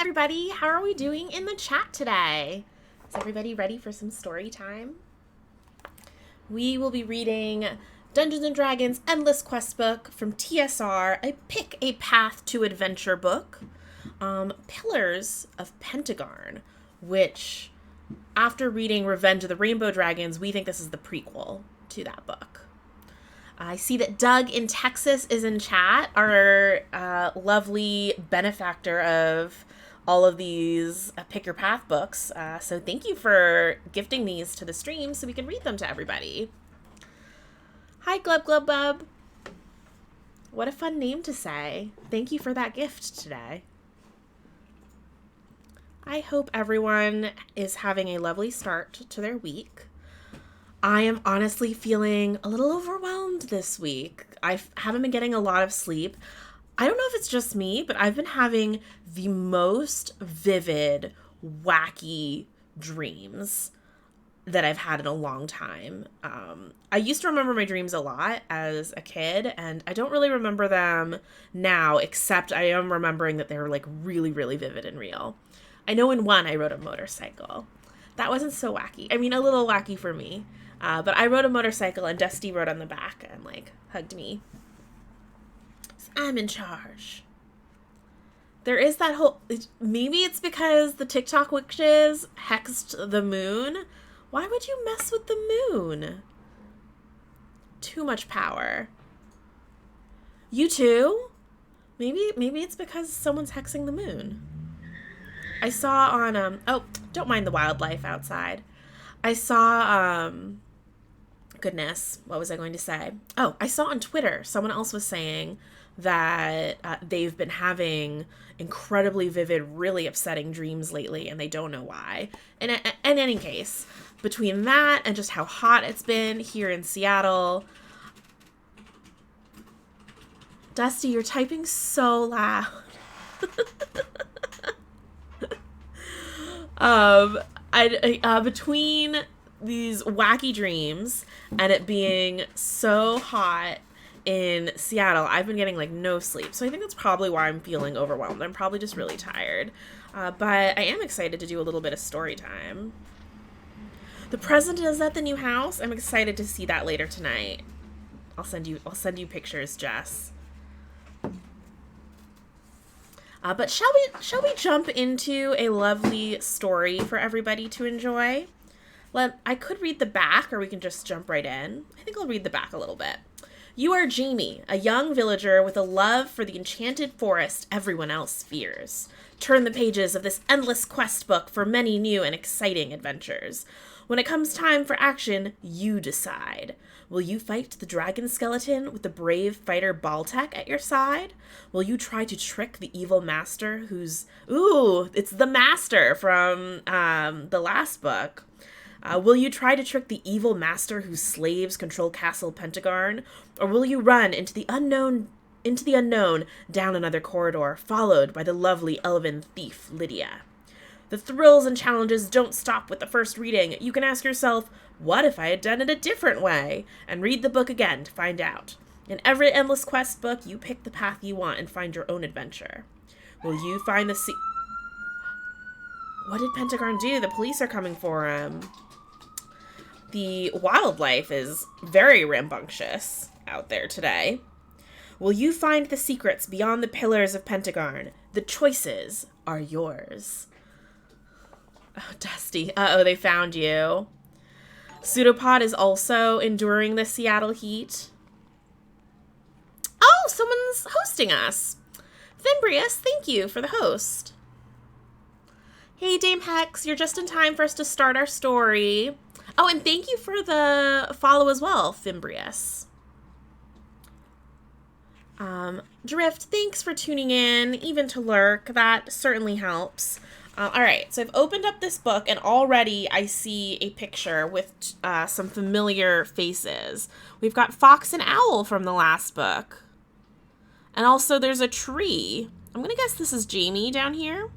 everybody. How are we doing in the chat today? Is everybody ready for some story time? We will be reading Dungeons & Dragons Endless Quest book from TSR, a Pick a Path to Adventure book, Pillars of Pentegarn, which, after reading Revenge of the Rainbow Dragons, we think this is the prequel to that book. I see that Doug in Texas is in chat, our lovely benefactor of all of these Pick Your Path books. So thank you for gifting these to the stream so we can read them to everybody. Hi, Glub Glub Bub. What a fun name to say. Thank you for that gift today. I hope everyone is having a lovely start to their week. I am honestly feeling a little overwhelmed this week. I haven't been getting a lot of sleep. I don't know if it's just me, but I've been having the most vivid, wacky dreams that I've had in a long time. I used to remember my dreams a lot as a kid, and I don't really remember them now, except I am remembering that they were like really, really vivid and real. I know in one I rode a motorcycle. That wasn't so wacky. I mean, a little wacky for me. But I rode a motorcycle and Dusty rode on the back and like hugged me. So I'm in charge. There is that whole, maybe it's because the TikTok witches hexed the moon. Why would you mess with the moon? Too much power. You too? Maybe it's because someone's hexing the moon. I saw on, oh, don't mind the wildlife outside. I saw, goodness, what was I going to say? Oh, I saw on Twitter, someone else was saying that they've been having incredibly vivid, really upsetting dreams lately, and they don't know why. And in any case, between that and just how hot it's been here in Seattle, Dusty, you're typing so loud. Between these wacky dreams and it being so hot in Seattle, I've been getting like no sleep. So I think that's probably why I'm feeling overwhelmed. I'm probably just really tired. But I am excited to do a little bit of story time. The present is at the new house. I'm excited to see that later tonight. I'll send you pictures, Jess. But shall we jump into a lovely story for everybody to enjoy? I could read the back, or we can just jump right in. I think I'll read the back a little bit. You are Jamie, a young villager with a love for the enchanted forest everyone else fears. Turn the pages of this endless quest book for many new and exciting adventures. When it comes time for action, you decide. Will you fight the dragon skeleton with the brave fighter Baltek at your side? Will you try to trick the evil master who's... Ooh, it's the master from the last book. Will you try to trick the evil master whose slaves control Castle Pentegarn? Or will you run into the unknown down another corridor, followed by the lovely elven thief Lydia? The thrills and challenges don't stop with the first reading. You can ask yourself, what if I had done it a different way? And read the book again to find out. In every Endless Quest book, you pick the path you want and find your own adventure. Will you find the What did Pentegarn do? The police are coming for him. The wildlife is very rambunctious out there today. Will you find the secrets beyond the pillars of Pentegarn? The choices are yours. Oh, Dusty. Uh-oh, they found you. Pseudopod is also enduring the Seattle heat. Oh, someone's hosting us. Fimbrius, thank you for the host. Hey, Dame Hex, you're just in time for us to start our story. Oh, and thank you for the follow as well, Fimbrius. Drift, thanks for tuning in, even to lurk. That certainly helps. All right, so I've opened up this book, and already I see a picture with some familiar faces. We've got Fox and Owl from the last book. And also there's a tree. I'm going to guess this is Jamie down here.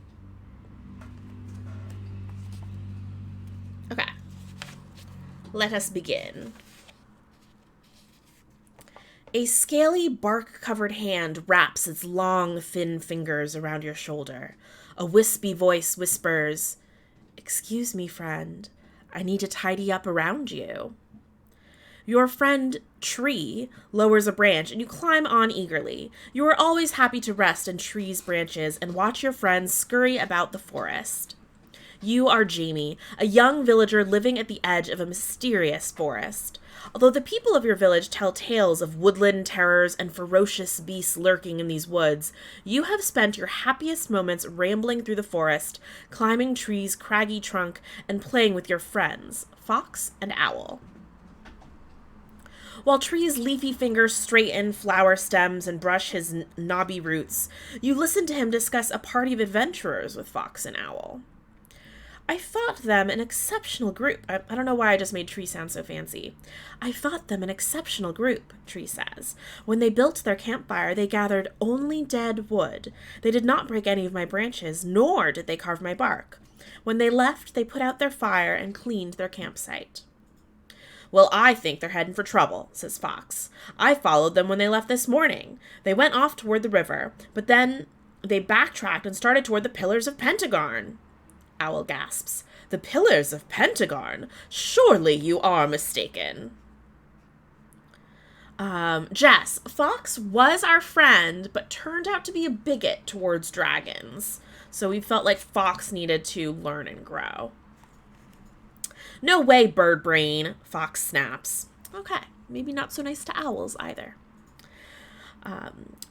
Okay. Let us begin. A scaly, bark-covered hand wraps its long, thin fingers around your shoulder. A wispy voice whispers, "Excuse me, friend. I need to tidy up around you." Your friend, Tree, lowers a branch and you climb on eagerly. You are always happy to rest in Tree's branches and watch your friends scurry about the forest. You are Jamie, a young villager living at the edge of a mysterious forest. Although the people of your village tell tales of woodland terrors and ferocious beasts lurking in these woods, you have spent your happiest moments rambling through the forest, climbing Tree's craggy trunk, and playing with your friends, Fox and Owl. While Tree's leafy fingers straighten flower stems and brush his knobby roots, you listen to him discuss a party of adventurers with Fox and Owl. I thought them an exceptional group. I don't know why I just made Tree sound so fancy. I thought them an exceptional group, Tree says. When they built their campfire, they gathered only dead wood. They did not break any of my branches, nor did they carve my bark. When they left, they put out their fire and cleaned their campsite. Well, I think they're heading for trouble, says Fox. I followed them when they left this morning. They went off toward the river, but then they backtracked and started toward the Pillars of Pentegarn. Owl gasps. The Pillars of Pentegarn? Surely you are mistaken. Jess, Fox was our friend, but turned out to be a bigot towards dragons. So we felt like Fox needed to learn and grow. No way, bird brain, Fox snaps. Okay, maybe not so nice to owls either.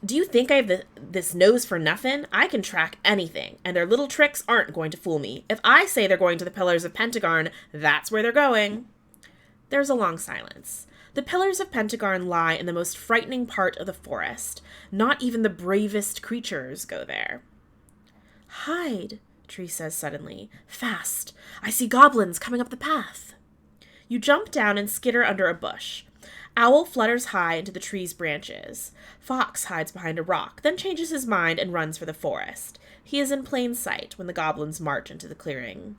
Do you think I have this nose for nothing? I can track anything, and their little tricks aren't going to fool me. If I say they're going to the Pillars of Pentegarn, that's where they're going. There's a long silence. The Pillars of Pentegarn lie in the most frightening part of the forest. Not even the bravest creatures go there. Hide, Tree says suddenly. Fast! I see goblins coming up the path. You jump down and skitter under a bush. Owl flutters high into the tree's branches. Fox hides behind a rock, then changes his mind and runs for the forest. He is in plain sight when the goblins march into the clearing.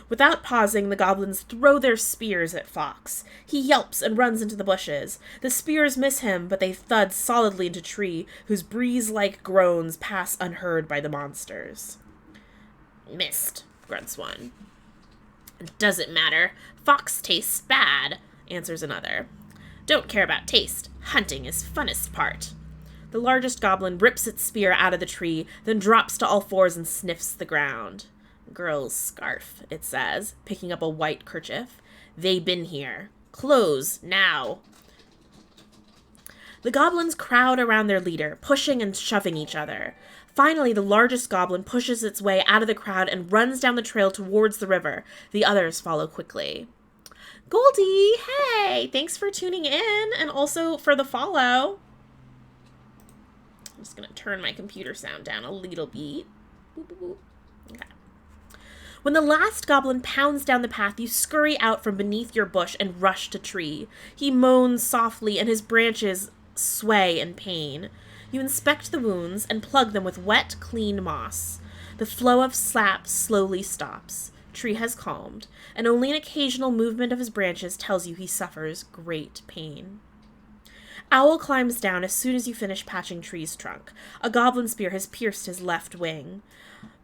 Without pausing, the goblins throw their spears at Fox. He yelps and runs into the bushes. The spears miss him, but they thud solidly into Tree, whose breeze-like groans pass unheard by the monsters. Missed, grunts one. Doesn't matter. Fox tastes bad, answers another. Don't care about taste. Hunting is funnest part. The largest goblin rips its spear out of the tree, then drops to all fours and sniffs the ground. Girl's scarf, it says, picking up a white kerchief. They been here. Close, now. The goblins crowd around their leader, pushing and shoving each other. Finally, the largest goblin pushes its way out of the crowd and runs down the trail towards the river. The others follow quickly. Goldie, hey! Thanks for tuning in and also for the follow. I'm just going to turn my computer sound down a little bit. Boop, boop, boop. Okay. When the last goblin pounds down the path, you scurry out from beneath your bush and rush to Tree. He moans softly and his branches sway in pain. You inspect the wounds and plug them with wet, clean moss. The flow of sap slowly stops. Tree has calmed, and only an occasional movement of his branches tells you he suffers great pain. Owl climbs down as soon as you finish patching Tree's trunk. A goblin spear has pierced his left wing.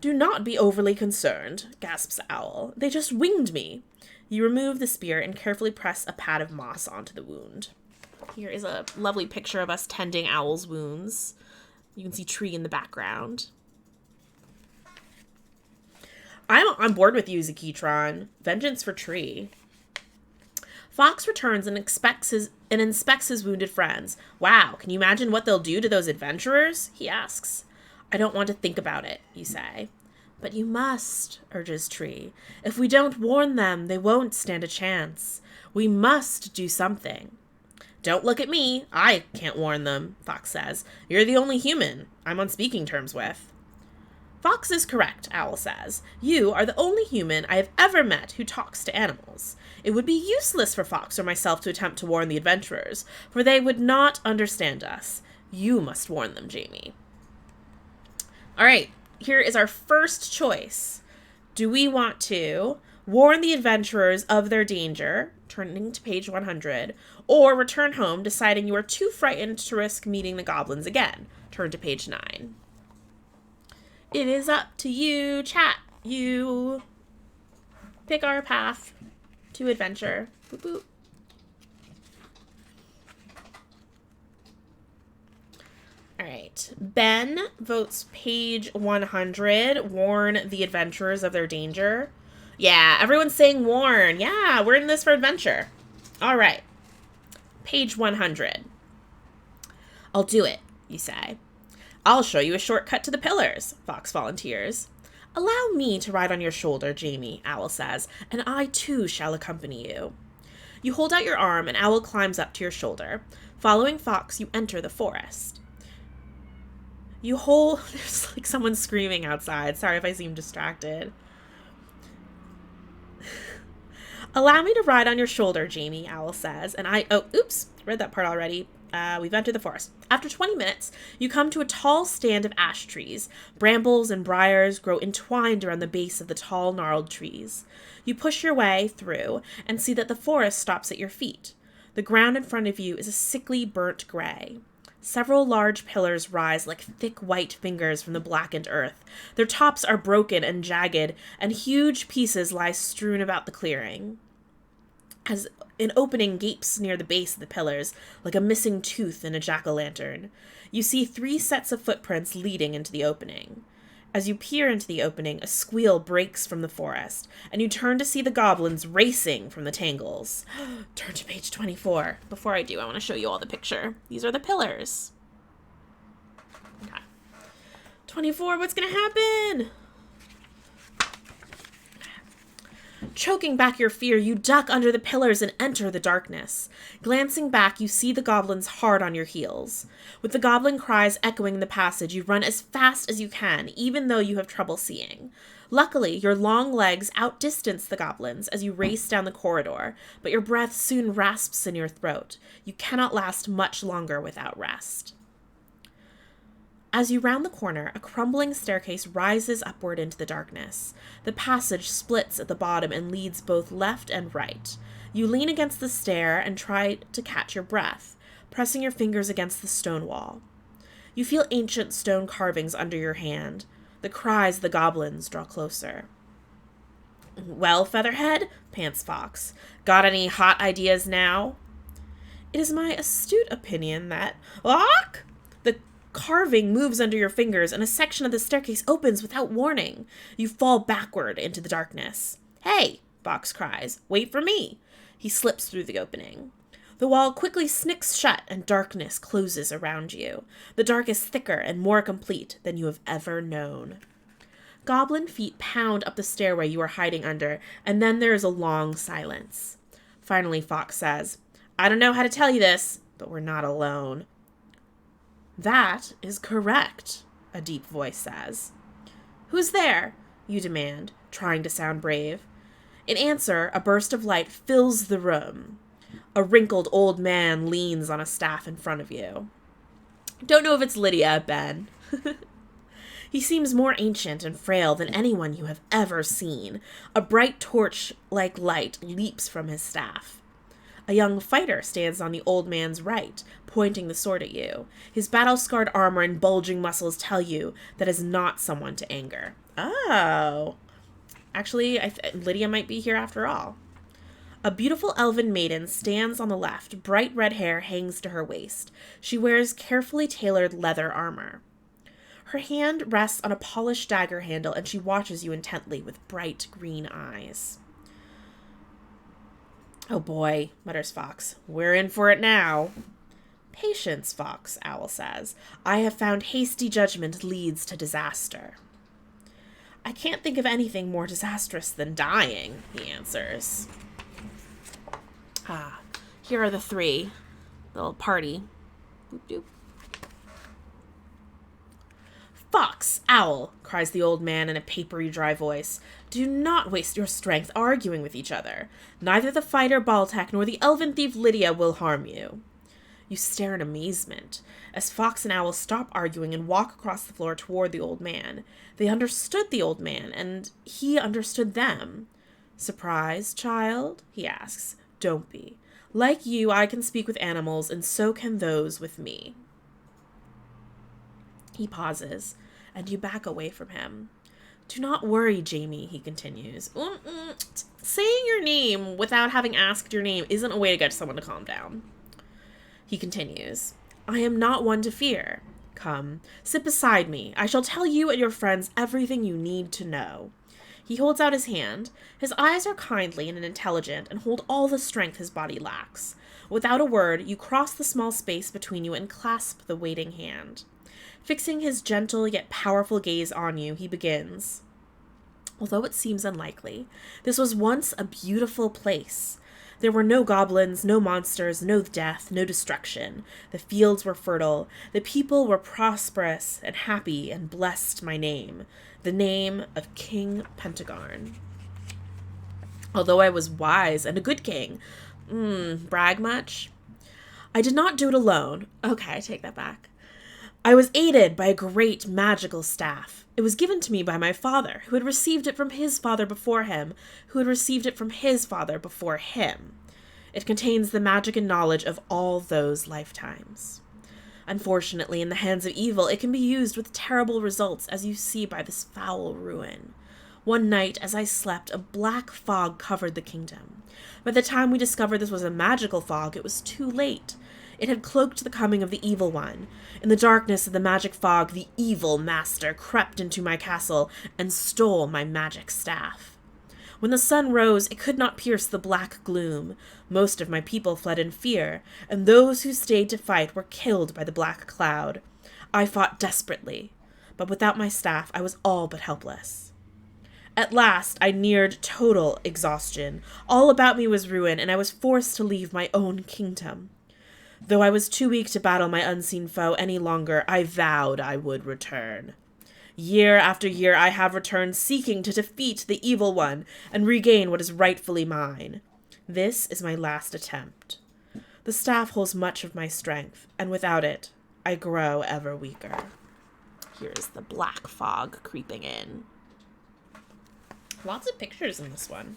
Do not be overly concerned, gasps Owl. They just winged me. You remove the spear and carefully press a pad of moss onto the wound. Here is a lovely picture of us tending Owl's wounds. You can see Tree in the background. I'm on board with you, Zakitron. Vengeance for Tree. Fox returns and inspects his wounded friends. Wow, can you imagine what they'll do to those adventurers? He asks. I don't want to think about it, you say. But you must, urges Tree. If we don't warn them, they won't stand a chance. We must do something. Don't look at me. I can't warn them, Fox says. You're the only human I'm on speaking terms with. Fox is correct, Owl says. You are the only human I have ever met who talks to animals. It would be useless for Fox or myself to attempt to warn the adventurers, for they would not understand us. You must warn them, Jamie. All right, here is our first choice. Do we want to Warn the adventurers of their danger, turning to page 100, or return home deciding you are too frightened to risk meeting the goblins again. Turn to page 9. It is up to you, chat. You pick our path to adventure. Boop, boop. All right. Ben votes page 100, warn the adventurers of their danger. Yeah, everyone's saying warn. Yeah, we're in this for adventure. All right. Page 100. I'll do it, you say. I'll show you a shortcut to the pillars, Fox volunteers. Allow me to ride on your shoulder, Jamie, Owl says, and I too shall accompany you. You hold out your arm and Owl climbs up to your shoulder. Following Fox, you enter the forest. There's like someone screaming outside. Sorry if I seem distracted. Allow me to ride on your shoulder, Jamie, Owl says, and read that part already. We've entered the forest. After 20 minutes, you come to a tall stand of ash trees. Brambles and briars grow entwined around the base of the tall, gnarled trees. You push your way through and see that the forest stops at your feet. The ground in front of you is a sickly, burnt gray. Several large pillars rise like thick white fingers from the blackened earth. Their tops are broken and jagged, and huge pieces lie strewn about the clearing. As an opening gapes near the base of the pillars, like a missing tooth in a jack-o'-lantern. You see 3 sets of footprints leading into the opening. As you peer into the opening, a squeal breaks from the forest, and you turn to see the goblins racing from the tangles. Turn to page 24. Before I do, I want to show you all the picture. These are the pillars. Okay. 24, what's going to happen? Choking back your fear, you duck under the pillars and enter the darkness. Glancing back, you see the goblins hard on your heels. With the goblin cries echoing the passage, you run as fast as you can, even though you have trouble seeing. Luckily, your long legs outdistance the goblins as you race down the corridor, but your breath soon rasps in your throat. You cannot last much longer without rest. As you round the corner, a crumbling staircase rises upward into the darkness. The passage splits at the bottom and leads both left and right. You lean against the stair and try to catch your breath, pressing your fingers against the stone wall. You feel ancient stone carvings under your hand. The cries of the goblins draw closer. Well, Featherhead, pants Fox, got any hot ideas now? It is my astute opinion that... Lock! The carving moves under your fingers, and a section of the staircase opens without warning. You fall backward into the darkness. Hey, Fox cries, wait for me. He slips through the opening. The wall quickly snicks shut, and darkness closes around you. The dark is thicker and more complete than you have ever known. Goblin feet pound up the stairway you are hiding under, and then there is a long silence. Finally, Fox says, I don't know how to tell you this, but we're not alone. That is correct, a deep voice says. Who's there? You demand, trying to sound brave. In answer, a burst of light fills the room. A wrinkled old man leans on a staff in front of you. Don't know if it's Lydia, Ben. He seems more ancient and frail than anyone you have ever seen. A bright torch-like light leaps from his staff. A young fighter stands on the old man's right, pointing the sword at you. His battle-scarred armor and bulging muscles tell you that is not someone to anger. Oh. Actually, Lydia might be here after all. A beautiful elven maiden stands on the left. Bright red hair hangs to her waist. She wears carefully tailored leather armor. Her hand rests on a polished dagger handle, and she watches you intently with bright green eyes. Oh boy, mutters Fox. We're in for it now. Patience, Fox, Owl says. I have found hasty judgment leads to disaster. I can't think of anything more disastrous than dying, he answers. Here are the 3. Little party. Boop, doop. Fox, Owl, cries the old man in a papery, dry voice. Do not waste your strength arguing with each other. Neither the fighter Baltac nor the elven thief Lydia will harm you. You stare in amazement as Fox and Owl stop arguing and walk across the floor toward the old man. They understood the old man, and he understood them. Surprised, child? He asks. Don't be. Like you, I can speak with animals, and so can those with me. He pauses, and you back away from him. Do not worry, Jamie, he continues. Saying your name without having asked your name isn't a way to get someone to calm down. He continues. I am not one to fear. Come, sit beside me. I shall tell you and your friends everything you need to know. He holds out his hand. His eyes are kindly and intelligent and hold all the strength his body lacks. Without a word, you cross the small space between you and clasp the waiting hand. Fixing his gentle yet powerful gaze on you, he begins. Although it seems unlikely, this was once a beautiful place. There were no goblins, no monsters, no death, no destruction. The fields were fertile. The people were prosperous and happy and blessed my name, the name of King Pentegarn. Although I was wise and a good king, brag much? I did not do it alone. Okay, I take that back. I was aided by a great magical staff. It was given to me by my father, who had received it from his father before him, who had received it from his father before him. It contains the magic and knowledge of all those lifetimes. Unfortunately, in the hands of evil, it can be used with terrible results, as you see by this foul ruin. One night, as I slept, a black fog covered the kingdom. By the time we discovered this was a magical fog, it was too late. It had cloaked the coming of the evil one. In the darkness of the magic fog, the evil master crept into my castle and stole my magic staff. When the sun rose, it could not pierce the black gloom. Most of my people fled in fear, and those who stayed to fight were killed by the black cloud. I fought desperately, but without my staff, I was all but helpless. At last, I neared total exhaustion. All about me was ruin, and I was forced to leave my own kingdom. Though I was too weak to battle my unseen foe any longer, I vowed I would return. Year after year I have returned, seeking to defeat the evil one and regain what is rightfully mine. This is my last attempt. The staff holds much of my strength, and without it, I grow ever weaker. Here's the black fog creeping in. Lots of pictures in this one.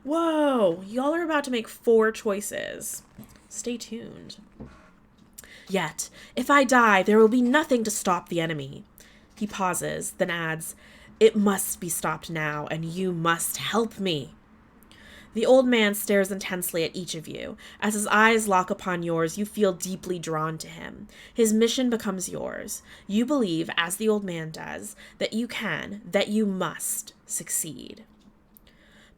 Whoa, y'all are about to make 4 choices. Stay tuned. Yet, if I die, there will be nothing to stop the enemy. He pauses, then adds, It must be stopped now, and you must help me. The old man stares intensely at each of you. As his eyes lock upon yours, you feel deeply drawn to him. His mission becomes yours. You believe, as the old man does, that you can, that you must succeed.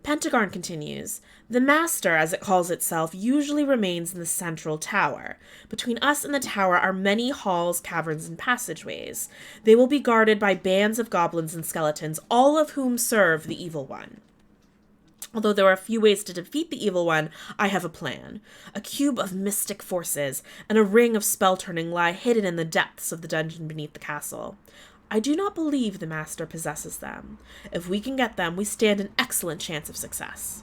Pentegarn continues, The Master, as it calls itself, usually remains in the central tower. Between us and the tower are many halls, caverns, and passageways. They will be guarded by bands of goblins and skeletons, all of whom serve the evil one. Although there are few ways to defeat the evil one, I have a plan. A cube of mystic forces and a ring of spell-turning lie hidden in the depths of the dungeon beneath the castle. I do not believe the Master possesses them. If we can get them, we stand an excellent chance of success.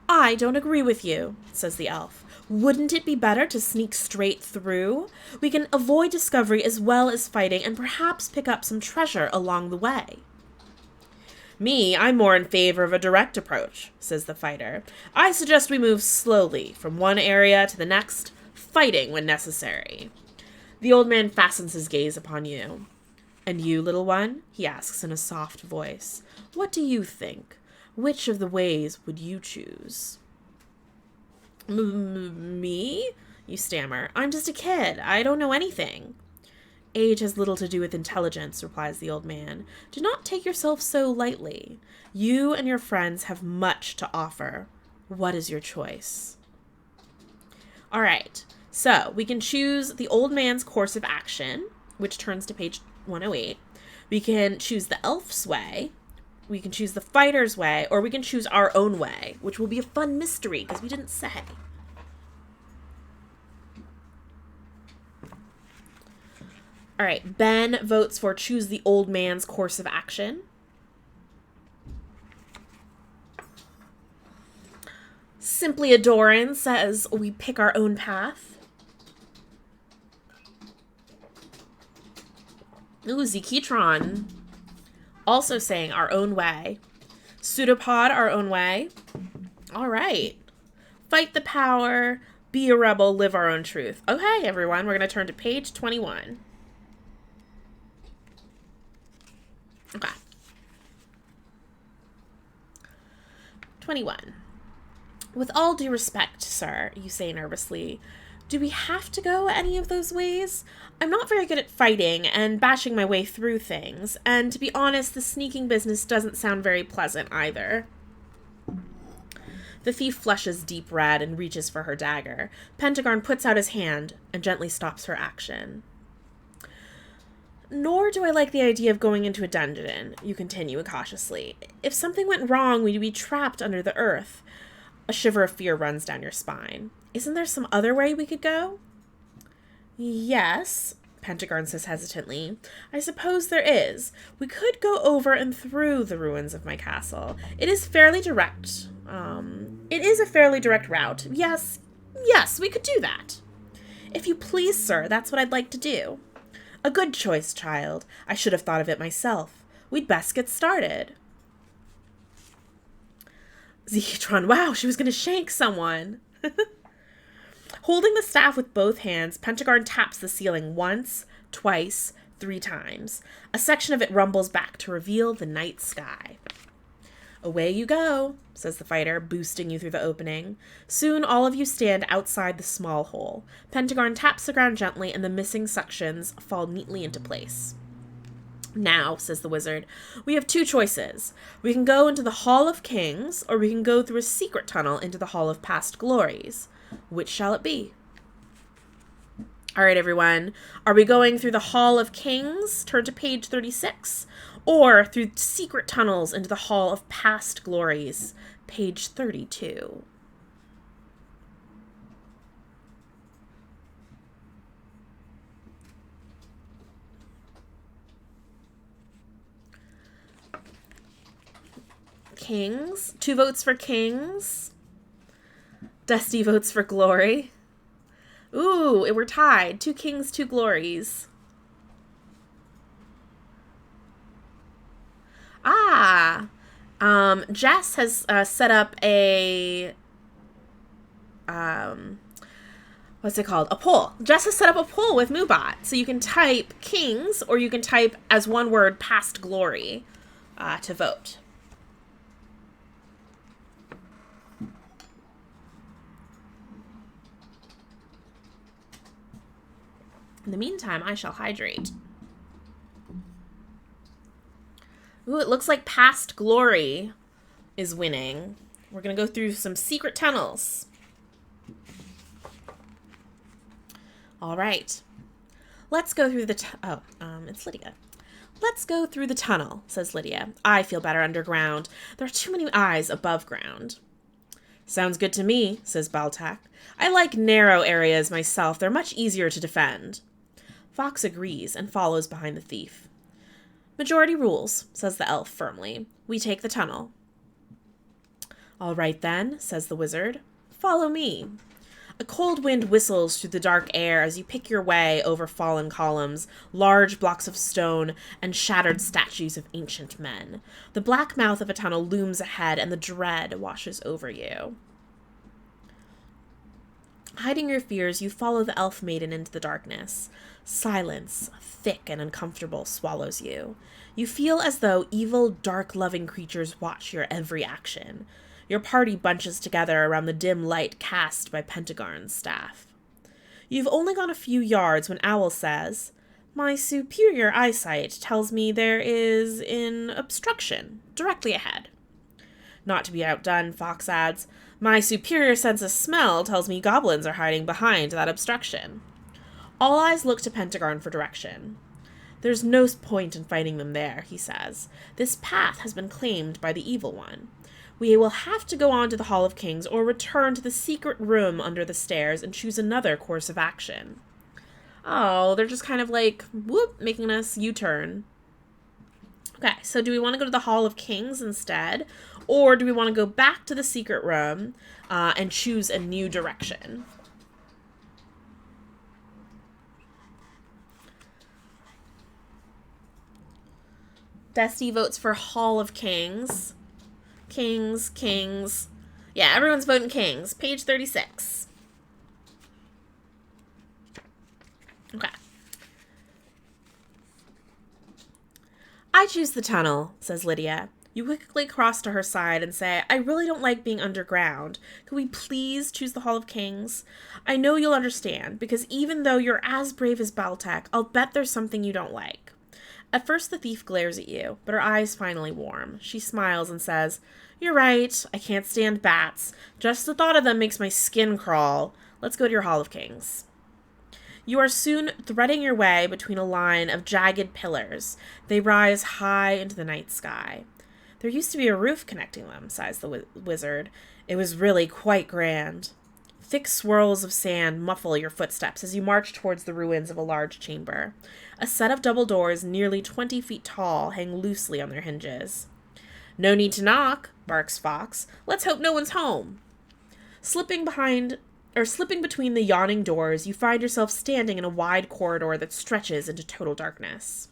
I don't agree with you, says the elf. Wouldn't it be better to sneak straight through? We can avoid discovery as well as fighting and perhaps pick up some treasure along the way. Me, I'm more in favor of a direct approach, says the fighter. I suggest we move slowly from one area to the next, fighting when necessary. The old man fastens his gaze upon you. And you, little one? He asks in a soft voice. What do you think? Which of the ways would you choose? Me? You stammer. I'm just a kid. I don't know anything. Age has little to do with intelligence, replies the old man. Do not take yourself so lightly. You and your friends have much to offer. What is your choice? All right. So we can choose the old man's course of action, which turns to page 108. We can choose the elf's way. We can choose the fighter's way, or we can choose our own way, which will be a fun mystery because we didn't say. All right, Ben votes for choose the old man's course of action. Simply Adoran says we pick our own path. Ooh, Zekitron also saying our own way. Pseudopod, our own way. All right. Fight the power, be a rebel, live our own truth. Okay, everyone, we're going to turn to page 21. Okay. 21. With all due respect, sir, you say nervously, do we have to go any of those ways? I'm not very good at fighting and bashing my way through things, and to be honest, the sneaking business doesn't sound very pleasant either. The thief flushes deep red and reaches for her dagger. Pentegarn puts out his hand and gently stops her action. Nor do I like the idea of going into a dungeon, you continue cautiously. If something went wrong, we'd be trapped under the earth. A shiver of fear runs down your spine. Isn't there some other way we could go? Yes, Pentegarn says hesitantly. I suppose there is. We could go over and through the ruins of my castle. It is fairly direct. It is a fairly direct route. Yes, we could do that. If you please, sir, that's what I'd like to do. A good choice, child. I should have thought of it myself. We'd best get started. Zekatron, wow, she was going to shank someone. Holding the staff with both hands, Pentegarn taps the ceiling once, twice, 3 times. A section of it rumbles back to reveal the night sky. Away you go, says the fighter, boosting you through the opening. Soon all of you stand outside the small hole. Pentegarn taps the ground gently, and the missing sections fall neatly into place. Now, says the wizard, we have 2 choices. We can go into the Hall of Kings, or we can go through a secret tunnel into the Hall of Past Glories. Which shall it be? All right, everyone. Are we going through the Hall of Kings? Turn to page 36. Or through secret tunnels into the Hall of Past Glories? Page 32. Kings. 2 votes for Kings. Dusty votes for Glory. Ooh, we're tied. 2 Kings, 2 Glories. Jess has set up a what's it called? A poll. Jess has set up a poll with Moobot, so you can type Kings or you can type as one word Past Glory to vote. In the meantime, I shall hydrate. Ooh, it looks like Past Glory is winning. We're going to go through some secret tunnels. All right. Let's go through the it's Lydia. Let's go through the tunnel, says Lydia. I feel better underground. There are too many eyes above ground. Sounds good to me, says Baltac. I like narrow areas myself. They're much easier to defend. Fox agrees and follows behind the thief. Majority rules, says the elf firmly. We take the tunnel. All right then, says the wizard. Follow me. A cold wind whistles through the dark air as you pick your way over fallen columns, large blocks of stone, and shattered statues of ancient men. The black mouth of a tunnel looms ahead, and the dread washes over you. Hiding your fears, you follow the elf maiden into the darkness. Silence, thick and uncomfortable, swallows you. You feel as though evil, dark-loving creatures watch your every action. Your party bunches together around the dim light cast by Pentegarn's staff. You've only gone a few yards when Owl says, My superior eyesight tells me there is an obstruction directly ahead. Not to be outdone, Fox adds, My superior sense of smell tells me goblins are hiding behind that obstruction. All eyes look to Pentegarn for direction. There's no point in fighting them there, he says. This path has been claimed by the evil one. We will have to go on to the Hall of Kings or return to the secret room under the stairs and choose another course of action. Oh, they're just kind of like, whoop, making us U-turn. Okay, so do we want to go to the Hall of Kings instead? Or do we want to go back to the secret room and choose a new direction? Dusty votes for Hall of Kings. Kings, kings. Yeah, everyone's voting kings. Page 36. Okay. I choose the tunnel, says Lydia. You quickly cross to her side and say, I really don't like being underground. Could we please choose the Hall of Kings? I know you'll understand, because even though you're as brave as Baltec, I'll bet there's something you don't like. At first the thief glares at you, but her eyes finally warm. She smiles and says, You're right, I can't stand bats. Just the thought of them makes my skin crawl. Let's go to your Hall of Kings. You are soon threading your way between a line of jagged pillars. They rise high into the night sky. There used to be a roof connecting them, sighs the wizard. It was really quite grand. Thick swirls of sand muffle your footsteps as you march towards the ruins of a large chamber. A set of double doors nearly 20 feet tall hang loosely on their hinges. No need to knock, barks Fox. Let's hope no one's home. Slipping between the yawning doors, you find yourself standing in a wide corridor that stretches into total darkness.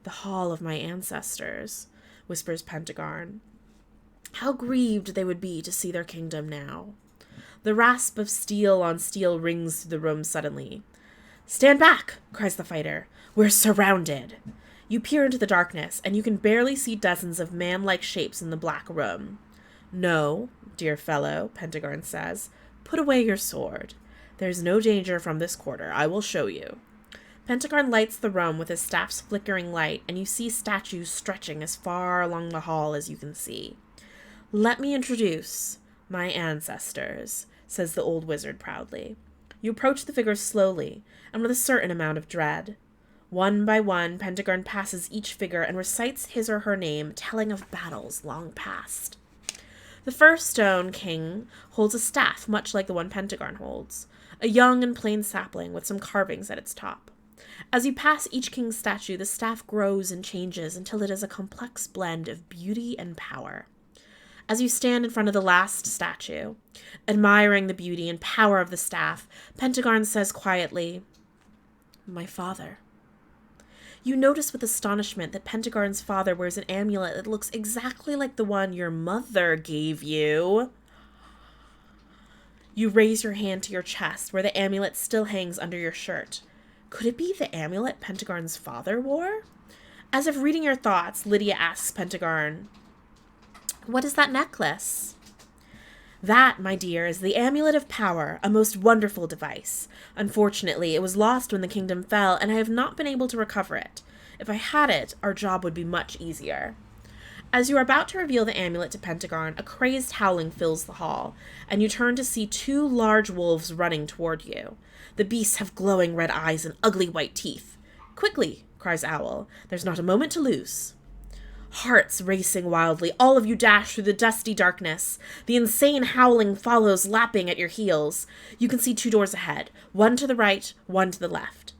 The hall of my ancestors, whispers Pentegarn. How grieved they would be to see their kingdom now. The rasp of steel on steel rings through the room suddenly. Stand back, cries the fighter. We're surrounded. You peer into the darkness, and you can barely see dozens of man-like shapes in the black room. No, dear fellow, Pentegarn says. Put away your sword. There's no danger from this quarter. I will show you. Pentegarn lights the room with his staff's flickering light, and you see statues stretching as far along the hall as you can see. Let me introduce my ancestors, says the old wizard proudly. You approach the figures slowly, and with a certain amount of dread. One by one, Pentegarn passes each figure and recites his or her name, telling of battles long past. The first stone king holds a staff much like the one Pentegarn holds, a young and plain sapling with some carvings at its top. As you pass each king's statue, the staff grows and changes until it is a complex blend of beauty and power. As you stand in front of the last statue, admiring the beauty and power of the staff, Pentegarn says quietly, My father. You notice with astonishment that Pentegarn's father wears an amulet that looks exactly like the one your mother gave you. You raise your hand to your chest, where the amulet still hangs under your shirt. Could it be the amulet Pentegarn's father wore? As if reading your thoughts, Lydia asks Pentegarn, What is that necklace? That, my dear, is the Amulet of Power, a most wonderful device. Unfortunately, it was lost when the kingdom fell, and I have not been able to recover it. If I had it, our job would be much easier. As you are about to reveal the amulet to Pentegarn, a crazed howling fills the hall, and you turn to see 2 large wolves running toward you. The beasts have glowing red eyes and ugly white teeth. Quickly, cries Owl. There's not a moment to lose. Hearts racing wildly, all of you dash through the dusty darkness. The insane howling follows, lapping at your heels. You can see 2 doors ahead, one to the right, one to the left.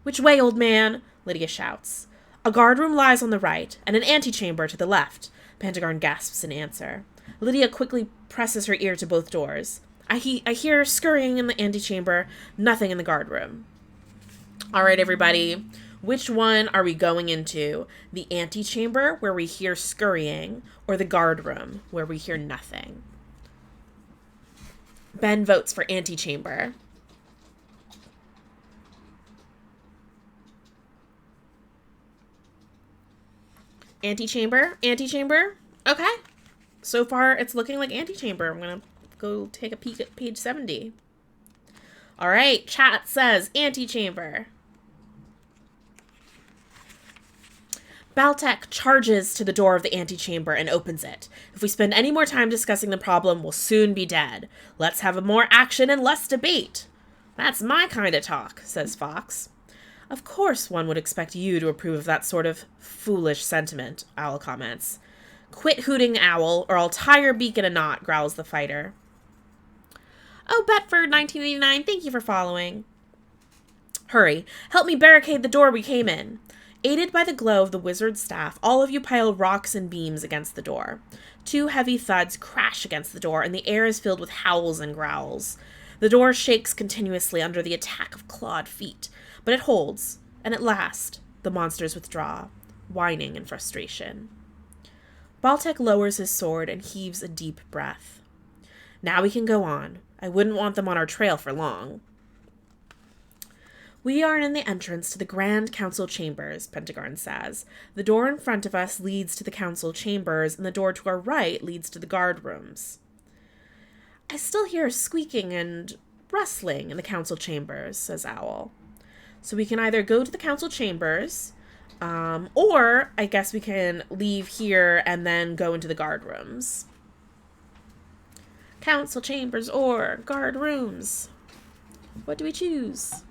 Which way, old man? Lydia shouts. A guardroom lies on the right, and an antechamber to the left. Pentegarn gasps in answer. Lydia quickly presses her ear to both doors. I hear scurrying in the antechamber, nothing in the guardroom. All right, everybody. Which one are we going into? The antechamber, where we hear scurrying, or the guardroom, where we hear nothing? Ben votes for antechamber. Antechamber? Antechamber? Okay. So far, it's looking like antechamber. I'm going to go take a peek at page 70. All right, chat says antechamber. Baltec charges to the door of the antechamber and opens it. If we spend any more time discussing the problem, we'll soon be dead. Let's have more action and less debate. That's my kind of talk, says Fox. Of course one would expect you to approve of that sort of foolish sentiment, Owl comments. Quit hooting, Owl, or I'll tie your beak in a knot, growls the fighter. Oh, Betford, 1989, thank you for following. Hurry, help me barricade the door we came in. Aided by the glow of the wizard's staff, all of you pile rocks and beams against the door. 2 heavy thuds crash against the door, and the air is filled with howls and growls. The door shakes continuously under the attack of clawed feet, but it holds, and at last, the monsters withdraw, whining in frustration. Baltic lowers his sword and heaves a deep breath. Now we can go on. I wouldn't want them on our trail for long. We are in the entrance to the Grand Council Chambers, Pentegarn says. The door in front of us leads to the council chambers, and the door to our right leads to the guard rooms. I still hear squeaking and rustling in the council chambers, says Owl. So we can either go to the council chambers, or I guess we can leave here and then go into the guard rooms. Council chambers or guard rooms. What do we choose?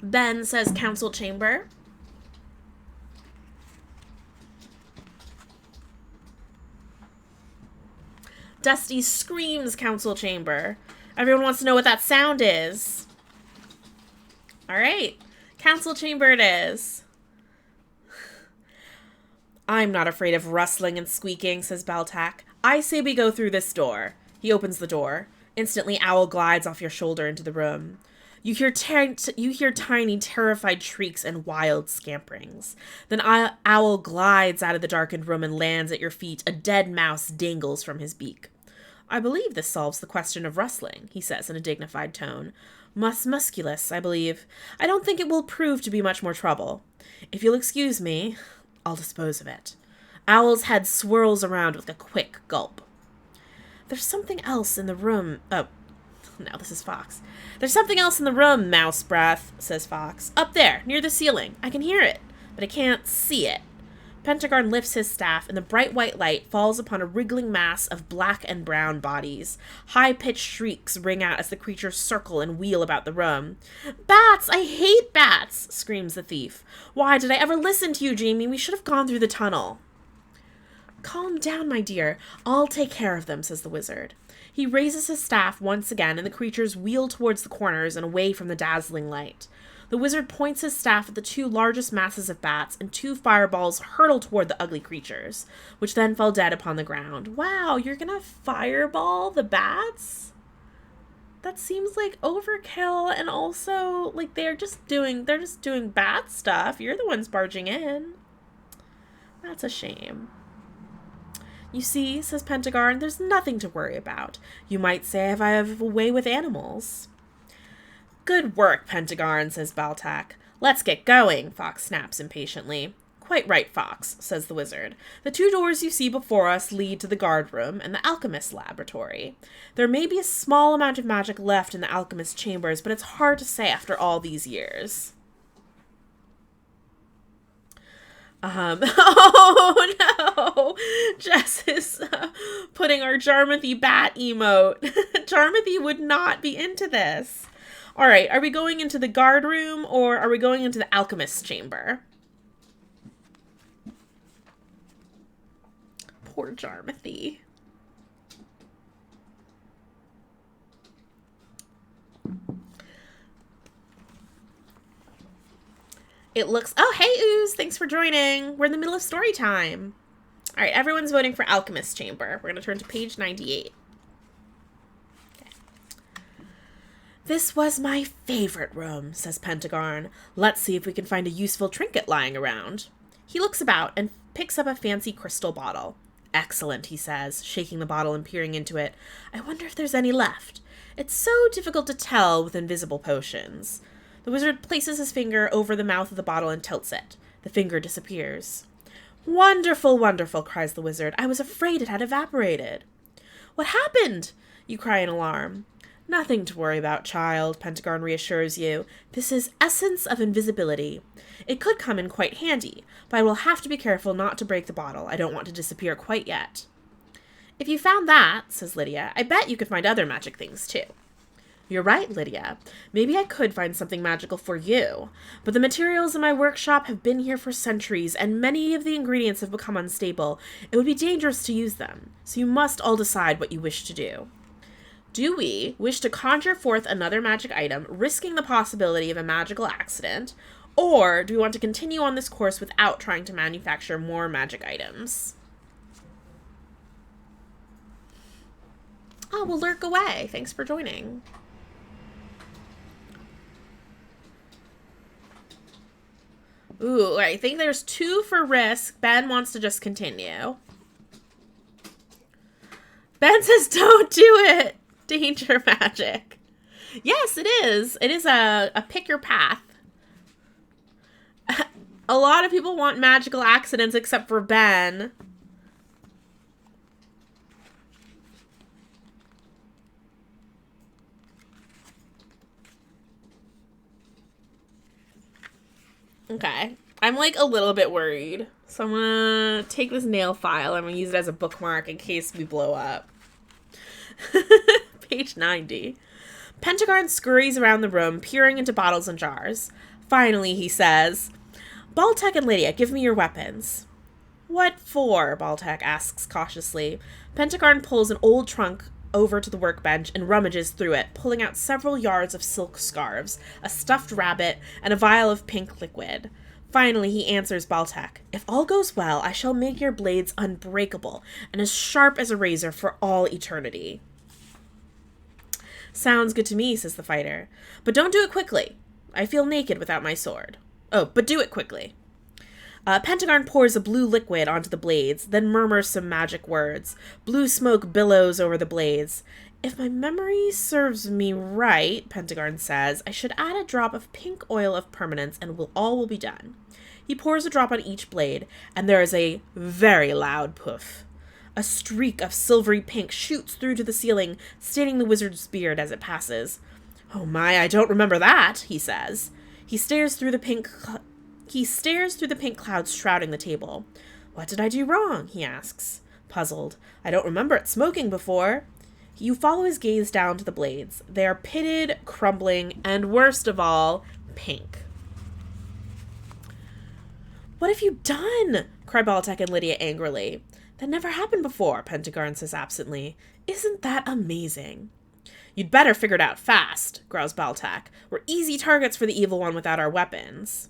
Ben says council chamber. Dusty screams council chamber. Everyone wants to know what that sound is. All right. Council chamber it is. I'm not afraid of rustling and squeaking, says Baltac. I say we go through this door. He opens the door. Instantly, Owl glides off your shoulder into the room. You hear tiny, terrified shrieks and wild scamperings. Then Owl glides out of the darkened room and lands at your feet. A dead mouse dangles from his beak. I believe this solves the question of rustling, he says in a dignified tone. Musculus, I believe. I don't think it will prove to be much more trouble. If you'll excuse me, I'll dispose of it. Owl's head swirls around with a quick gulp. There's something else in the room. Oh, no, this is Fox. There's something else in the room, Mouse Breath, says Fox. Up there, near the ceiling. I can hear it, but I can't see it. Pentegarn lifts his staff, and the bright white light falls upon a wriggling mass of black and brown bodies. High-pitched shrieks ring out as the creatures circle and wheel about the room. Bats! I hate bats! Screams the thief. Why did I ever listen to you, Jamie? We should have gone through the tunnel. Calm down, my dear. I'll take care of them, says the wizard. He raises his staff once again, and the creatures wheel towards the corners and away from the dazzling light. The wizard points his staff at the two largest masses of bats, and two fireballs hurtle toward the ugly creatures, which then fall dead upon the ground. Wow, you're gonna fireball the bats? That seems like overkill, and also, like, they're just doing bat stuff. You're the ones barging in. That's a shame. You see, says Pentegarn, there's nothing to worry about. You might say I have a way with animals. Good work, Pentegarn, says Baltac. Let's get going, Fox snaps impatiently. Quite right, Fox, says the wizard. The two doors you see before us lead to the guard room and the alchemist's laboratory. There may be a small amount of magic left in the alchemist's chambers, but it's hard to say after all these years. Oh no! Jess is putting our Jarmathy bat emote. Jarmathy would not be into this. All right, are we going into the guard room or are we going into the alchemist's chamber? Poor Jarmathy. It looks... Oh, hey, Ooze. Thanks for joining. We're in the middle of story time. All right, everyone's voting for Alchemist's Chamber. We're going to turn to page 98. Okay. This was my favorite room, says Pentegarn. Let's see if we can find a useful trinket lying around. He looks about and picks up a fancy crystal bottle. Excellent, he says, shaking the bottle and peering into it. I wonder if there's any left. It's so difficult to tell with invisible potions. The wizard places his finger over the mouth of the bottle and tilts it. The finger disappears. Wonderful, wonderful, cries the wizard. I was afraid it had evaporated. What happened? You cry in alarm. Nothing to worry about, child, Pentegarn reassures you. This is essence of invisibility. It could come in quite handy, but I will have to be careful not to break the bottle. I don't want to disappear quite yet. If you found that, says Lydia, I bet you could find other magic things, too. You're right, Lydia. Maybe I could find something magical for you. But the materials in my workshop have been here for centuries, and many of the ingredients have become unstable. It would be dangerous to use them, so you must all decide what you wish to do. Do we wish to conjure forth another magic item, risking the possibility of a magical accident, or do we want to continue on this course without trying to manufacture more magic items? Oh, we'll lurk away. Thanks for joining. Ooh, I think there's 2 for risk. Ben wants to just continue. Ben says, don't do it. Danger magic. Yes, it is. It is a pick your path. A lot of people want magical accidents except for Ben. Okay. I'm like a little bit worried. So I'm gonna take this nail file. I'm gonna use it as a bookmark in case we blow up. Page 90. Pentegarn scurries around the room, peering into bottles and jars. Finally, he says, Baltec and Lydia, give me your weapons. What for? Baltec asks cautiously. Pentegarn pulls an old trunk over to the workbench and rummages through it, pulling out several yards of silk scarves, a stuffed rabbit, and a vial of pink liquid. Finally, he answers Baltec. If all goes well, I shall make your blades unbreakable and as sharp as a razor for all eternity. Sounds good to me, says the fighter. But don't do it quickly. I feel naked without my sword. Oh, but do it quickly. Pentegarn pours a blue liquid onto the blades, then murmurs some magic words. Blue smoke billows over the blades. If my memory serves me right, Pentegarn says, I should add a drop of pink oil of permanence and all will be done. He pours a drop on each blade, and there is a very loud poof. A streak of silvery pink shoots through to the ceiling, staining the wizard's beard as it passes. Oh my, I don't remember that, he says. He stares through the pink clouds shrouding the table. What did I do wrong? He asks, puzzled. I don't remember it smoking before. You follow his gaze down to the blades. They are pitted, crumbling, and worst of all, pink. What have you done? Cry Baltec and Lydia angrily. That never happened before, Pentegarn says absently. Isn't that amazing? You'd better figure it out fast, growls Baltec. We're easy targets for the evil one without our weapons.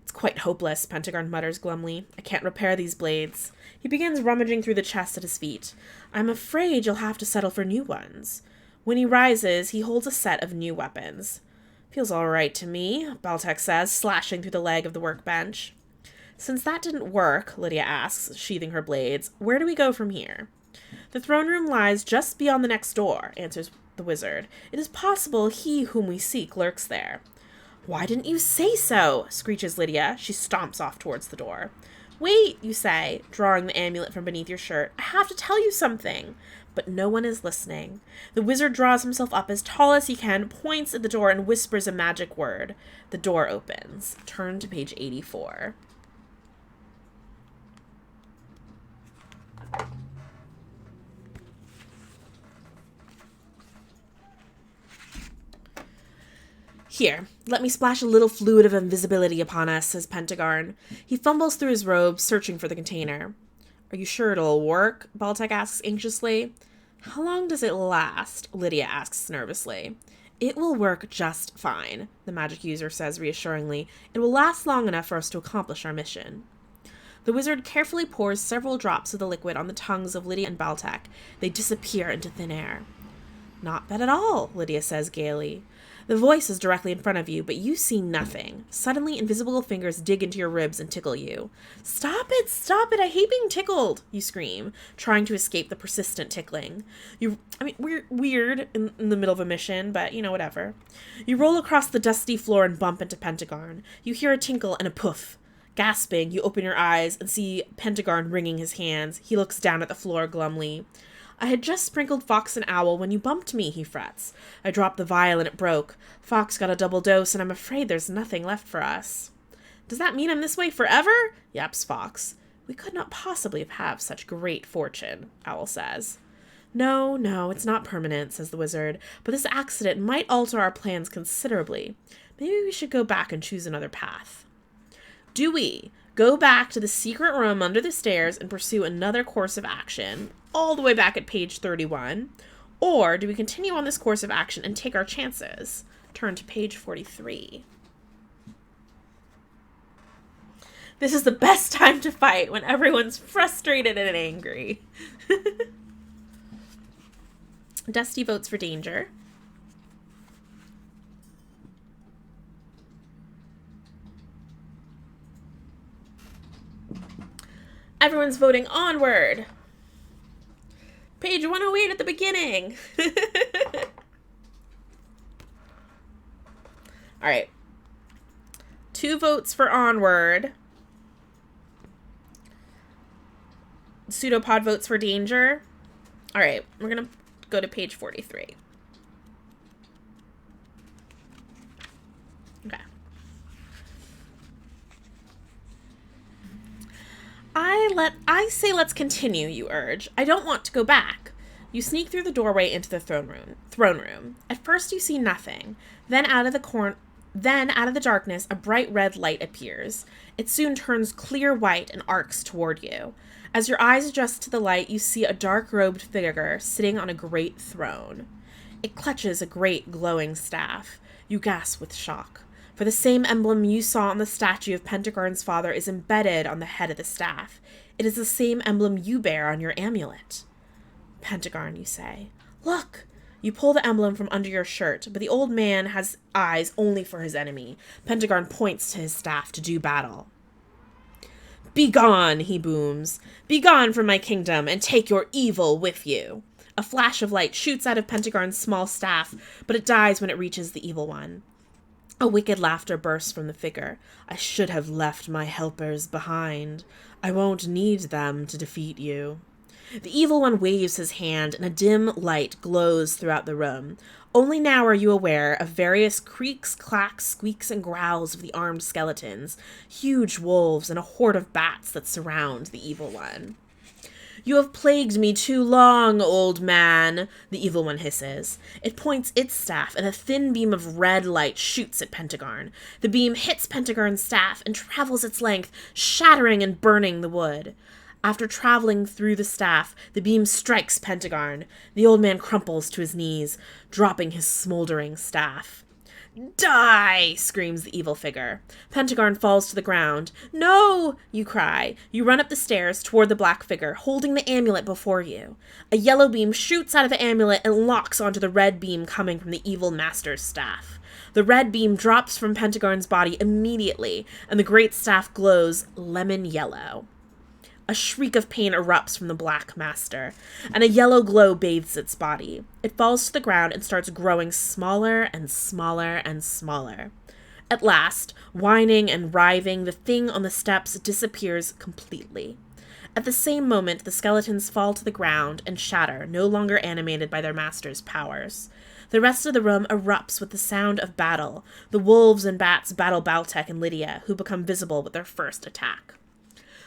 It's quite hopeless, Pentegarn mutters glumly. I can't repair these blades. He begins rummaging through the chest at his feet. I'm afraid you'll have to settle for new ones. When he rises, he holds a set of new weapons. Feels all right to me, Baltec says, slashing through the leg of the workbench. Since that didn't work, Lydia asks, sheathing her blades, where do we go from here? The throne room lies just beyond the next door, answers the wizard. It is possible he whom we seek lurks there. Why didn't you say so? Screeches Lydia. She stomps off towards the door. Wait, you say, drawing the amulet from beneath your shirt. I have to tell you something. But no one is listening. The wizard draws himself up as tall as he can, points at the door, and whispers a magic word. The door opens. Turn to page 84. Here, let me splash a little fluid of invisibility upon us, says Pentegarn. He fumbles through his robes, searching for the container. Are you sure it'll work? Baltec asks anxiously. How long does it last? Lydia asks nervously. It will work just fine, the magic user says reassuringly. It will last long enough for us to accomplish our mission. The wizard carefully pours several drops of the liquid on the tongues of Lydia and Baltec. They disappear into thin air. Not bad at all, Lydia says gaily. The voice is directly in front of you, but you see nothing. Suddenly, invisible fingers dig into your ribs and tickle you. Stop it! Stop it! I hate being tickled! You scream, trying to escape the persistent tickling. We're weird in the middle of a mission, but, whatever. You roll across the dusty floor and bump into Pentegarn. You hear a tinkle and a poof. Gasping, you open your eyes and see Pentegarn wringing his hands. He looks down at the floor glumly. I had just sprinkled Fox and Owl when you bumped me, he frets. I dropped the vial and it broke. Fox got a double dose and I'm afraid there's nothing left for us. Does that mean I'm this way forever? Yaps Fox. We could not possibly have such great fortune, Owl says. No, it's not permanent, says the wizard, but this accident might alter our plans considerably. Maybe we should go back and choose another path. Do we go back to the secret room under the stairs and pursue another course of action, all the way back at page 31, or do we continue on this course of action and take our chances? Turn to page 43. This is the best time to fight, when everyone's frustrated and angry. Dusty votes for danger. Everyone's voting onward. Page 108 at the beginning. All right. 2 votes for onward. Pseudopod votes for danger. All right. We're going to go to page 43. Okay. I say let's continue, you urge. I don't want to go back. You sneak through the doorway into the throne room. At first you see nothing. Then out of the darkness, a bright red light appears. It soon turns clear white and arcs toward you. As your eyes adjust to the light, you see a dark-robed figure sitting on a great throne. It clutches a great glowing staff. You gasp with shock, for the same emblem you saw on the statue of Pentegarn's father is embedded on the head of the staff. It is the same emblem you bear on your amulet. Pentegarn, you say. Look! You pull the emblem from under your shirt, but the old man has eyes only for his enemy. Pentegarn points to his staff to do battle. Begone, he booms. Begone from my kingdom, and take your evil with you. A flash of light shoots out of Pentegarn's small staff, but it dies when it reaches the evil one. A wicked laughter bursts from the figure. I should have left my helpers behind. I won't need them to defeat you. The evil one waves his hand, and a dim light glows throughout the room. Only now are you aware of various creaks, clacks, squeaks, and growls of the armed skeletons, huge wolves, and a horde of bats that surround the evil one. You have plagued me too long, old man, the evil one hisses. It points its staff, and a thin beam of red light shoots at Pentegarn. The beam hits Pentegarn's staff and travels its length, shattering and burning the wood. After traveling through the staff, the beam strikes Pentegarn. The old man crumples to his knees, dropping his smoldering staff. Die! Screams the evil figure. Pentegarn falls to the ground. No! You cry. You run up the stairs toward the black figure, holding the amulet before you. A yellow beam shoots out of the amulet and locks onto the red beam coming from the evil master's staff. The red beam drops from Pentegarn's body immediately, and the great staff glows lemon yellow. A shriek of pain erupts from the Black Master, and a yellow glow bathes its body. It falls to the ground and starts growing smaller and smaller and smaller. At last, whining and writhing, the thing on the steps disappears completely. At the same moment, the skeletons fall to the ground and shatter, no longer animated by their master's powers. The rest of the room erupts with the sound of battle. The wolves and bats battle Baltek and Lydia, who become visible with their first attack.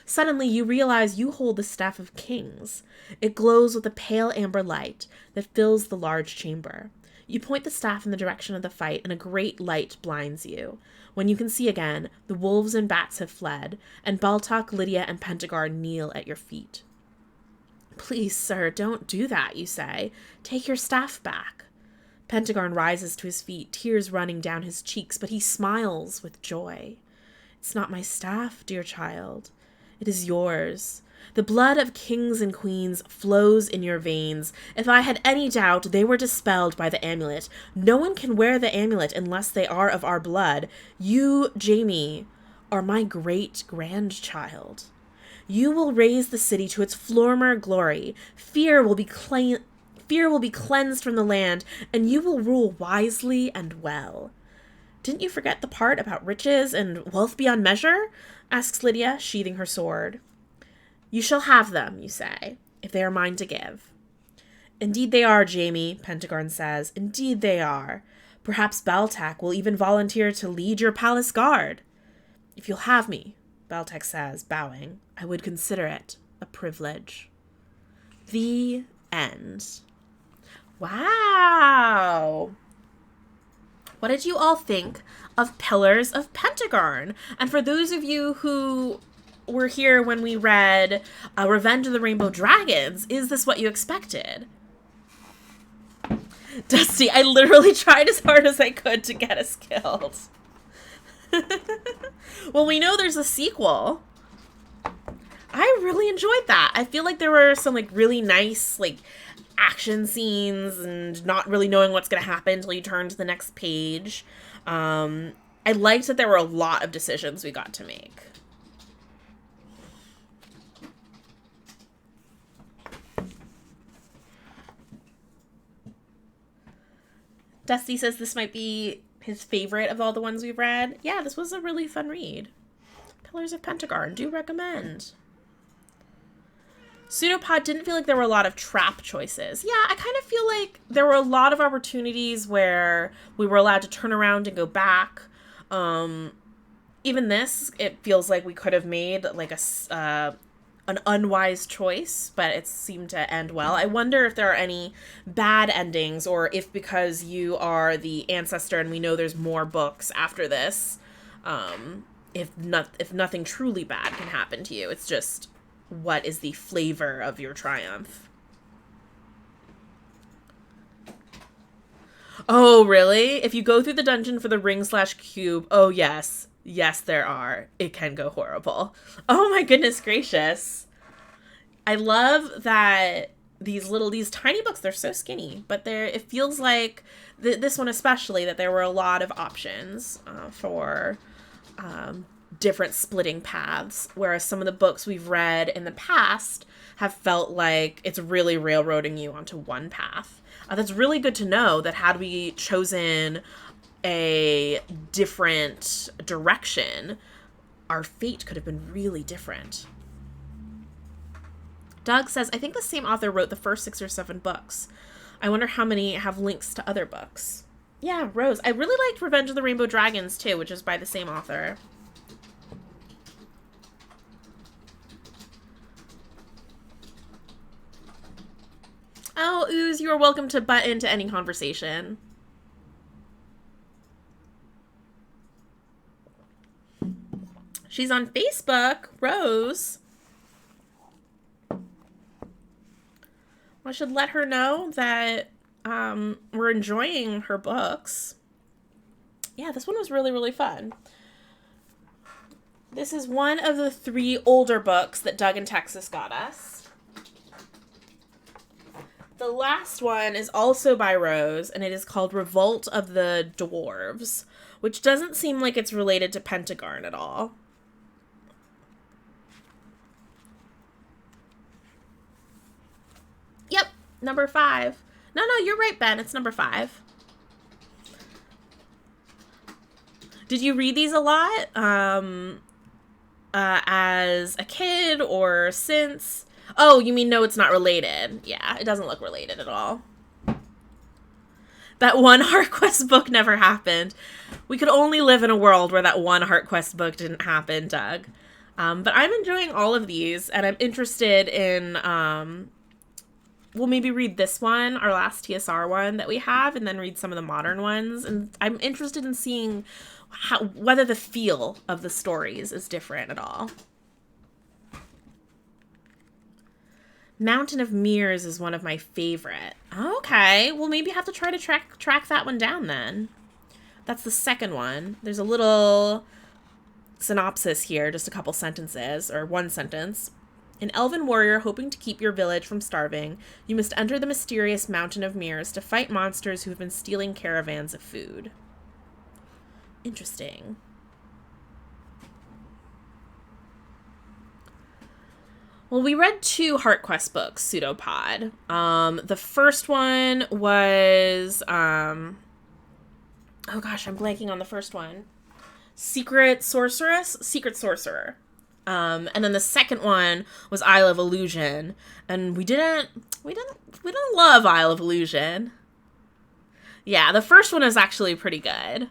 Suddenly, you realize you hold the Staff of Kings. It glows with a pale amber light that fills the large chamber. You point the staff in the direction of the fight, and a great light blinds you. When you can see again, the wolves and bats have fled, and Baltok, Lydia, and Pentegarn kneel at your feet. Please, sir, don't do that, you say. Take your staff back. Pentegarn rises to his feet, tears running down his cheeks, but he smiles with joy. It's not my staff, dear child. It is yours. The blood of kings and queens flows in your veins. If I had any doubt, they were dispelled by the amulet. No one can wear the amulet unless they are of our blood. You, Jamie, are my great-grandchild. You will raise the city to its former glory. Fear will be cleansed from the land, and you will rule wisely and well. Didn't you forget the part about riches and wealth beyond measure? Asks Lydia, sheathing her sword. You shall have them, you say, if they are mine to give. Indeed they are, Jamie, Pentegarn says. Indeed they are. Perhaps Baltek will even volunteer to lead your palace guard. If you'll have me, Baltek says, bowing, I would consider it a privilege. The end. Wow. What did you all think of Pillars of Pentegarn? And for those of you who were here when we read Revenge of the Rainbow Dragons, is this what you expected? Dusty, I literally tried as hard as I could to get us killed. Well, we know there's a sequel. I really enjoyed that. I feel like there were some really nice action scenes and not really knowing what's going to happen until you turn to the next page. I liked that there were a lot of decisions we got to make. Dusty says this might be his favorite of all the ones we've read. Yeah, this was a really fun read. Pillars of Pentegarn, do recommend. Pseudopod didn't feel like there were a lot of trap choices. Yeah, I kind of feel like there were a lot of opportunities where we were allowed to turn around and go back. Even this, it feels like we could have made like an unwise choice, but it seemed to end well. I wonder if there are any bad endings, or if because you are the ancestor and we know there's more books after this, if nothing truly bad can happen to you. It's just, what is the flavor of your triumph? Oh, really? If you go through the dungeon for the ring/cube, oh yes. Yes, there are. It can go horrible. Oh my goodness gracious. I love that these tiny books, they're so skinny, but it feels like, this one especially, that there were a lot of options for different splitting paths, whereas some of the books we've read in the past have felt like it's really railroading you onto one path. That's really good to know, that had we chosen a different direction, our fate could have been really different. Doug says, I think the same author wrote the first 6 or 7 books. I wonder how many have links to other books. Yeah, Rose. I really liked Revenge of the Rainbow Dragons too, which is by the same author. Oh, Ooze, you are welcome to butt into any conversation. She's on Facebook, Rose. I should let her know that we're enjoying her books. Yeah, this one was really, really fun. This is one of the 3 older books that Doug in Texas got us. The last one is also by Rose, and it is called Revolt of the Dwarves, which doesn't seem like it's related to Pentegarn at all. Yep, number 5. No, you're right, Ben. It's number 5. Did you read these a lot as a kid or since? Oh, you mean no, it's not related. Yeah, it doesn't look related at all. That one HeartQuest book never happened. We could only live in a world where that one HeartQuest book didn't happen, Doug. But I'm enjoying all of these, and I'm interested in... we'll maybe read this one, our last TSR one that we have, and then read some of the modern ones. And I'm interested in seeing whether the feel of the stories is different at all. Mountain of Mirrors is one of my favorite. Okay, well maybe have to try to track that one down then. That's the second one. There's a little synopsis here, just a couple sentences, or one sentence. An elven warrior hoping to keep your village from starving, you must enter the mysterious Mountain of Mirrors to fight monsters who have been stealing caravans of food. Interesting. Well, we read 2 HeartQuest books, Pseudopod. The first one was, oh gosh, I'm blanking on the first one. Secret Sorcerer. And then the second one was Isle of Illusion, and we didn't love Isle of Illusion. Yeah, the first one is actually pretty good.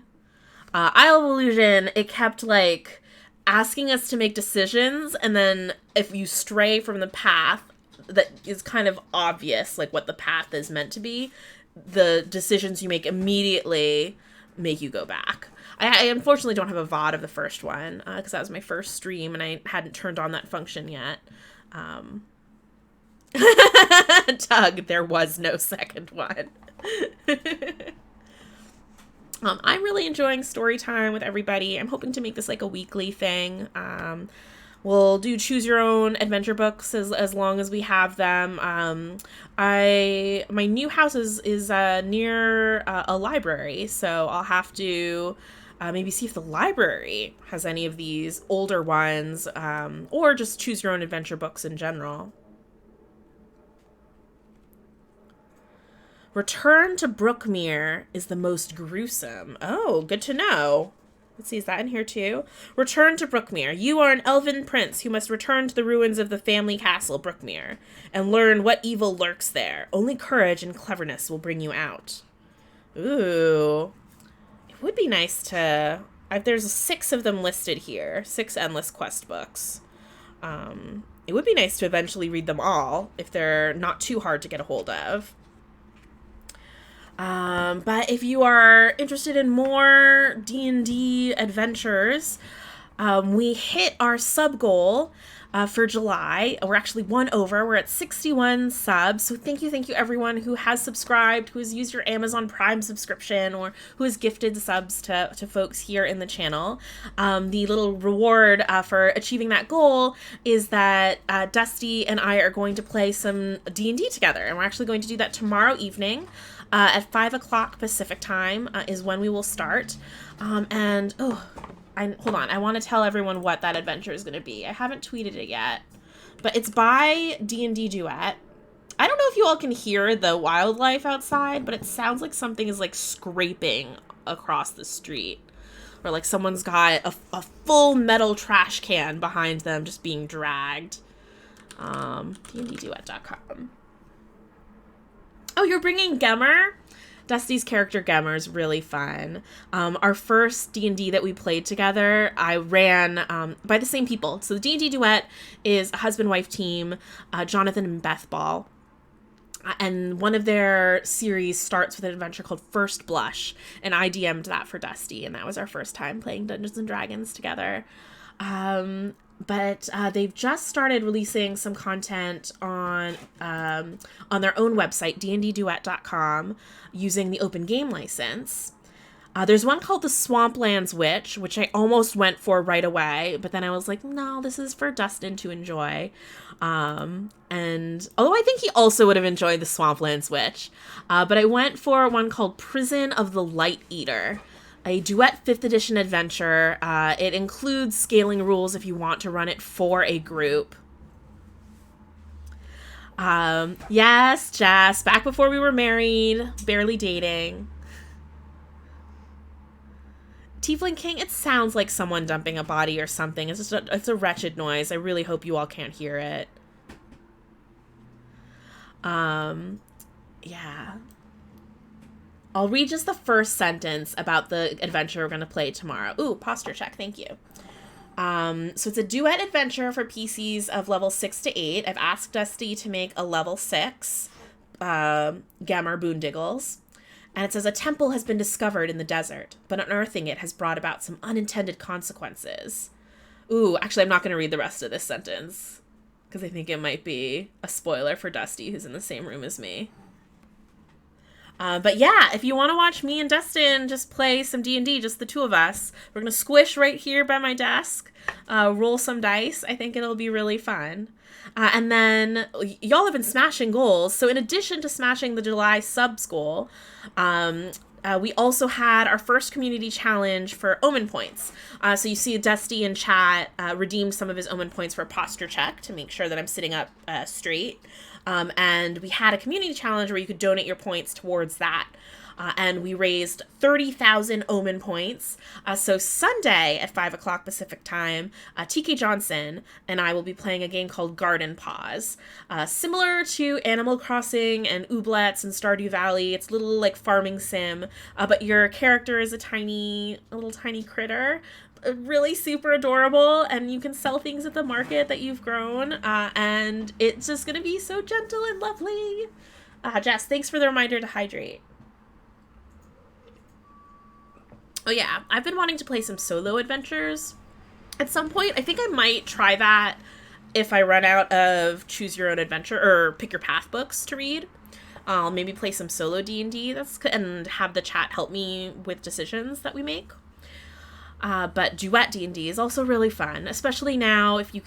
Isle of Illusion, it kept like asking us to make decisions, and then if you stray from the path that is kind of obvious, like what the path is meant to be, the decisions you make immediately make you go back. I unfortunately don't have a VOD of the first one, because that was my first stream, and I hadn't turned on that function yet. Doug, there was no second one. I'm really enjoying story time with everybody. I'm hoping to make this like a weekly thing. We'll do choose your own adventure books as long as we have them. My new house is near a library, so I'll have to maybe see if the library has any of these older ones, or just choose your own adventure books in general. Return to Brookmere is the most gruesome. Oh, good to know. Let's see, is that in here too? Return to Brookmere. You are an elven prince who must return to the ruins of the family castle, Brookmere, and learn what evil lurks there. Only courage and cleverness will bring you out. Ooh. It would be nice to... there's 6 of them listed here. 6 endless quest books. It would be nice to eventually read them all, if they're not too hard to get a hold of. But if you are interested in more D&D adventures, we hit our sub goal for July. We're actually one over. We're at 61 subs. So thank you everyone who has subscribed, who has used your Amazon Prime subscription, or who has gifted subs to folks here in the channel. The little reward for achieving that goal is that Dusty and I are going to play some D&D together. And we're actually going to do that tomorrow evening. At 5 o'clock Pacific time is when we will start. Hold on. I want to tell everyone what that adventure is going to be. I haven't tweeted it yet, but it's by D&D Duet. I don't know if you all can hear the wildlife outside, but it sounds like something is like scraping across the street, or like someone's got a full metal trash can behind them just being dragged. dndduet.com. Oh, you're bringing Gemmer? Dusty's character Gemmer is really fun. Our first D&D that we played together, I ran by the same people. So the D&D Duet is a husband-wife team, Jonathan and Beth Ball. And one of their series starts with an adventure called First Blush. And I DM'd that for Dusty, and that was our first time playing Dungeons & Dragons together. But they've just started releasing some content on their own website, dndduet.com, using the open game license. There's one called The Swamplands Witch, which I almost went for right away, but then I was like, no, this is for Dustin to enjoy. And although I think he also would have enjoyed The Swamplands Witch, but I went for one called Prison of the Light Eater. A Duet 5th edition adventure. It includes scaling rules if you want to run it for a group. Yes, Jess, back before we were married, barely dating. Tiefling King, it sounds like someone dumping a body or something. It's a wretched noise. I really hope you all can't hear it. Yeah. I'll read just the first sentence about the adventure we're going to play tomorrow. Ooh, posture check. Thank you. So it's a duet adventure for PCs of level 6 to 8. I've asked Dusty to make a level 6 Gammer Boondiggles. And it says, a temple has been discovered in the desert, but unearthing it has brought about some unintended consequences. Ooh, actually, I'm not going to read the rest of this sentence, because I think it might be a spoiler for Dusty, who's in the same room as me. But yeah, if you want to watch me and Dustin just play some D&D, just the two of us, we're going to squish right here by my desk, roll some dice. I think it'll be really fun. And then y'all have been smashing goals. So in addition to smashing the July subs goal, we also had our first community challenge for Omen points. So you see Dusty in chat redeemed some of his Omen points for a posture check to make sure that I'm sitting up straight. And we had a community challenge where you could donate your points towards that. And we raised 30,000 Omen points. So Sunday at 5 o'clock Pacific time, TK Johnson and I will be playing a game called Garden Paws. Similar to Animal Crossing and Ooblets and Stardew Valley. It's a little like farming sim, but your character is a little tiny critter. Really super adorable, and you can sell things at the market that you've grown, and it's just gonna be so gentle and lovely. Jess, thanks for the reminder to hydrate. Oh yeah, I've been wanting to play some solo adventures at some point. I think I might try that if I run out of choose your own adventure or pick your path books to read. I'll maybe play some solo D&D and have the chat help me with decisions that we make. But duet D&D is also really fun, especially now if you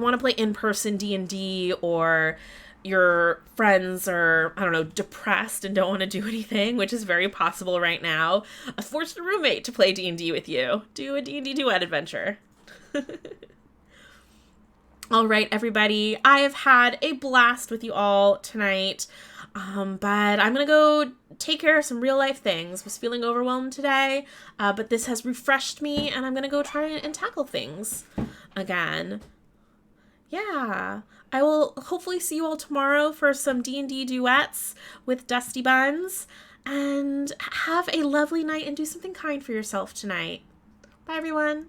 want to play in-person D&D, or your friends are, I don't know, depressed and don't want to do anything, which is very possible right now. Force a roommate to play D&D with you. Do a D&D duet adventure. All right, everybody. I have had a blast with you all tonight. But I'm going to go take care of some real life things. Was feeling overwhelmed today, but this has refreshed me, and I'm going to go try and tackle things again. Yeah. I will hopefully see you all tomorrow for some D&D duets with Dusty Buns. And have a lovely night and do something kind for yourself tonight. Bye, everyone.